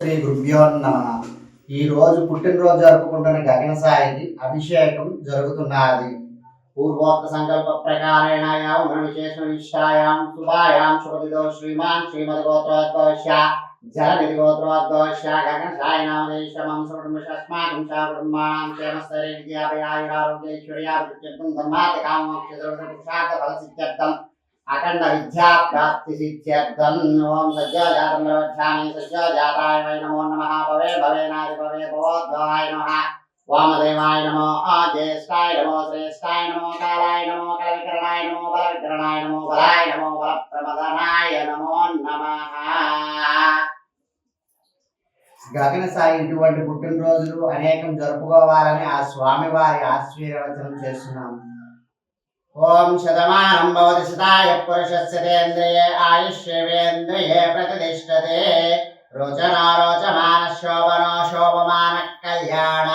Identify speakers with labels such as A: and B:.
A: శ్రీ గురుభ్యో నమః. ఈ రోజు పుట్టినరోజు జరుపుకుంటున్న గగన సాయికి అభిషేకం జరుగుతున్నది. పూర్వోక్త సంకల్ప ప్రకారేణ యాం విశేష నిష్ఠాయాం శుభాయాం శుభదిదో శ్రీమాన్ శ్రీమద్ గోత్రోద్భవస్య జలనిధి గోత్రోద్భవస్య గగన సాయి నామదేశమం సుకుటుంబస్మాకం కుటుంబానాం క్షేమస్థైర్య విద్యాభయాయురారోగ్యైశ్వర్యాభివృద్ధ్యర్థం ధర్మార్థకామోక్ష ఫలసిద్ధ్యర్థం అఖండ విద్యా ప్రాప్తి సిద్ధ్యర్థం. ఓం సజ్జాతం ప్రవక్ష్యామి. సజ్జాతాయ వై నమో నమః. భవే భవేనాది భవే భవోద్భవాయ నమః. వామదేవాయ నమో జ్యేష్ఠాయ నమో శ్రేష్ఠాయ నమో కాలాయ నమో కలవికరణాయ నమో బలవికరణాయ నమో బలాయ నమో బలప్రమదనాయ నమో నమః. గగన సాయి ఇటువంటి పుట్టినరోజులు అనేకం జరుపుకోవాలని ఆ స్వామివారి ఆశీర్వచనం చేస్తున్నాము. ఓం శతమానం భవతి శతాయ పురుషస్య తేంద్రియే ఆయుష్యేంద్రియే ప్రతిష్టతే. రోచనో రోచమాన శోభనో శోభమాన కళ్యాణ.